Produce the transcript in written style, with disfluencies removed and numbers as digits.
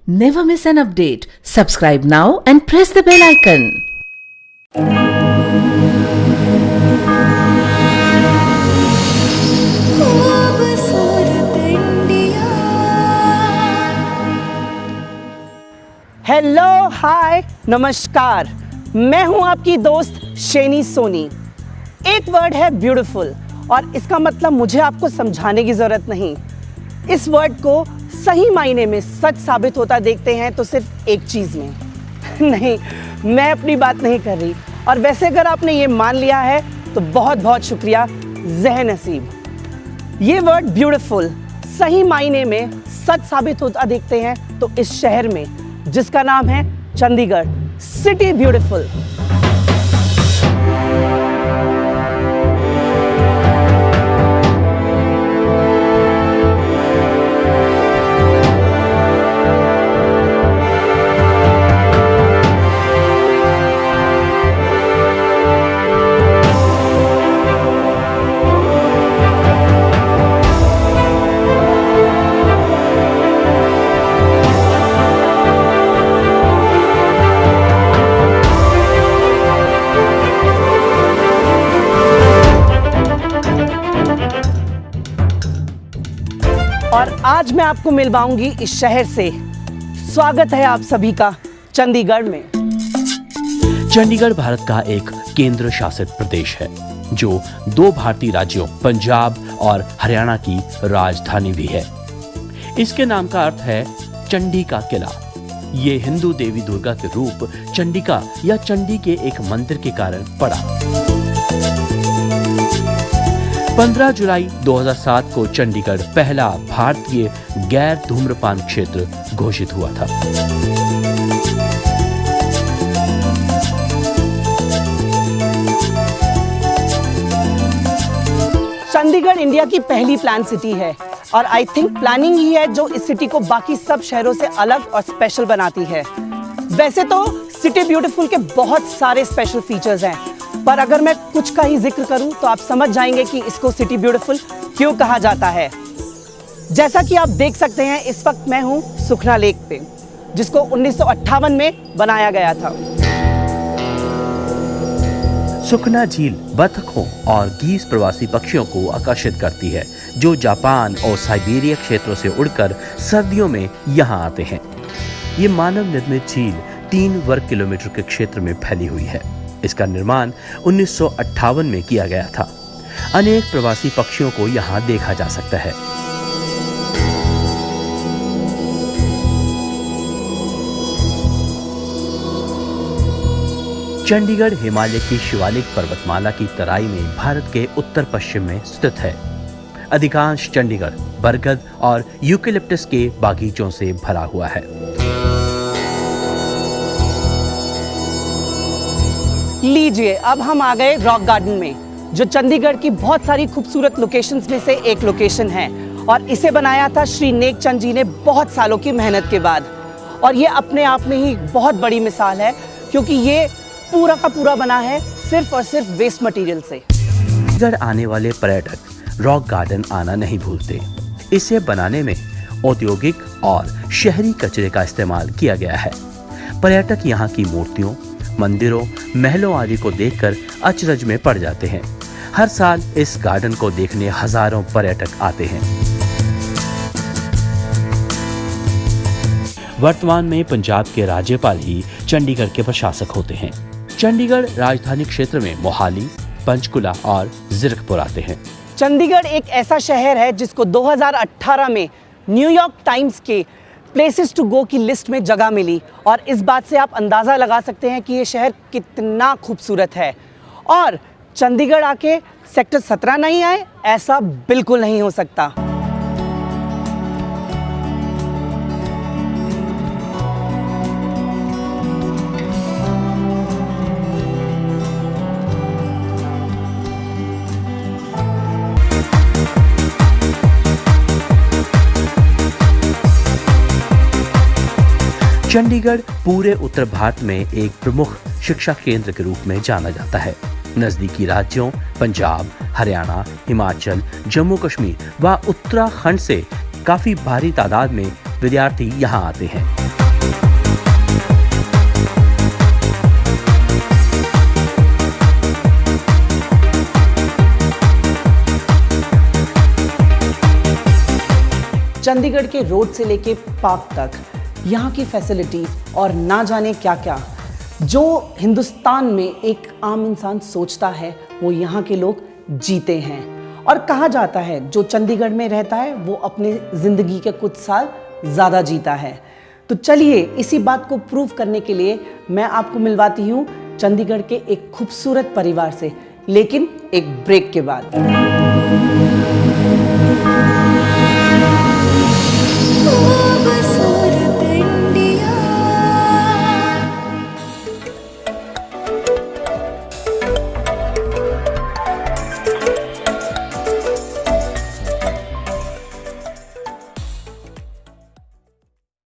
Never miss an update. Subscribe now and press the bell icon. Hello, hi, नमस्कार। मैं हूं आपकी दोस्त शेनी सोनी। एक वर्ड है ब्यूटीफुल और इसका मतलब मुझे आपको समझाने की जरूरत नहीं। इस वर्ड को सही मायने में सच साबित होता देखते हैं तो सिर्फ एक चीज में नहीं, मैं अपनी बात नहीं कर रही। और वैसे अगर आपने ये मान लिया है तो बहुत बहुत शुक्रिया, ज़ह नसीब। ये वर्ड ब्यूटीफुल सही मायने में सच साबित होता देखते हैं तो इस शहर में, जिसका नाम है चंडीगढ़, सिटी ब्यूटीफुल। और आज मैं आपको मिलवाऊंगी इस शहर से। स्वागत है आप सभी का चंडीगढ़ में। चंडीगढ़ भारत का एक केंद्र शासित प्रदेश है जो दो भारतीय राज्यों पंजाब और हरियाणा की राजधानी भी है। इसके नाम का अर्थ है चंडी का किला। ये हिंदू देवी दुर्गा के रूप चंडिका या चंडी के एक मंदिर के कारण पड़ा। 15 जुलाई 2007 को चंडीगढ़ पहला भारतीय गैर धूम्रपान क्षेत्र घोषित हुआ था। चंडीगढ़ इंडिया की पहली प्लान सिटी है और आई थिंक प्लानिंग ही है जो इस सिटी को बाकी सब शहरों से अलग और स्पेशल बनाती है। वैसे तो सिटी ब्यूटीफुल के बहुत सारे स्पेशल फीचर्स हैं, पर अगर मैं कुछ का ही जिक्र करूं तो आप समझ जाएंगे कि इसको सिटी ब्यूटीफुल क्यों कहा जाता है। जैसा कि आप देख सकते हैं, इस वक्त मैं हूं सुखना लेक पे, जिसको 1958 में बनाया गया था। सुखना झील बतखों और गीस प्रवासी पक्षियों को आकर्षित करती है जो जापान और साइबेरिया क्षेत्रों से उड़कर सर्दियों में यहाँ आते हैं। ये मानव निर्मित झील 3 वर्ग किलोमीटर के क्षेत्र में फैली हुई है। इसका निर्माण 1958 में किया गया था। अनेक प्रवासी पक्षियों को यहाँ देखा जा सकता है। चंडीगढ़ हिमालय की शिवालिक पर्वतमाला की तराई में भारत के उत्तर पश्चिम में स्थित है। अधिकांश चंडीगढ़ बरगद और यूकेलिप्टस के बागीचों से भरा हुआ है। लीजिए, अब हम आ गए रॉक गार्डन में, जो चंडीगढ़ की बहुत सारी खूबसूरत लोकेशंस में से एक लोकेशन है और इसे बनाया था श्री नेक चंद जी ने बहुत सालों की मेहनत के बाद। और ये अपने आप में ही बहुत बड़ी मिसाल है क्योंकि ये पूरा का पूरा बना है सिर्फ और सिर्फ वेस्ट मटेरियल से। चंडीगढ़ आने वाले पर्यटक रॉक गार्डन आना नहीं भूलते। इसे बनाने में औद्योगिक और शहरी कचरे का इस्तेमाल किया गया है। पर्यटक यहाँ की मूर्तियों, मंदिरों, महलों आदि को देखकर अचरज में पड़ जाते हैं। हर साल इस गार्डन को देखने हजारों पर्यटक आते हैं। वर्तमान में पंजाब के राज्यपाल ही चंडीगढ़ के प्रशासक होते हैं। चंडीगढ़ राजधानी क्षेत्र में मोहाली, पंचकुला और जीरकपुर आते हैं। चंडीगढ़ एक ऐसा शहर है जिसको 2018 में न्यूयॉर्क टाइम्स के प्लेसेस टू गो की लिस्ट में जगह मिली और इस बात से आप अंदाज़ा लगा सकते हैं कि ये शहर कितना खूबसूरत है। और चंडीगढ़ आके सेक्टर 17 नहीं आए, ऐसा बिल्कुल नहीं हो सकता। चंडीगढ़ पूरे उत्तर भारत में एक प्रमुख शिक्षा केंद्र के रूप में जाना जाता है। नजदीकी राज्यों पंजाब, हरियाणा, हिमाचल, जम्मू कश्मीर व उत्तराखंड से काफी भारी तादाद में विद्यार्थी यहाँ आते हैं। चंडीगढ़ के रोड से लेके पार्क तक, यहाँ की फैसिलिटीज़ और ना जाने क्या क्या जो हिंदुस्तान में एक आम इंसान सोचता है वो यहाँ के लोग जीते हैं। और कहा जाता है जो चंडीगढ़ में रहता है वो अपनी ज़िंदगी के कुछ साल ज़्यादा जीता है। तो चलिए इसी बात को प्रूव करने के लिए मैं आपको मिलवाती हूँ चंडीगढ़ के एक खूबसूरत परिवार से, लेकिन एक ब्रेक के बाद।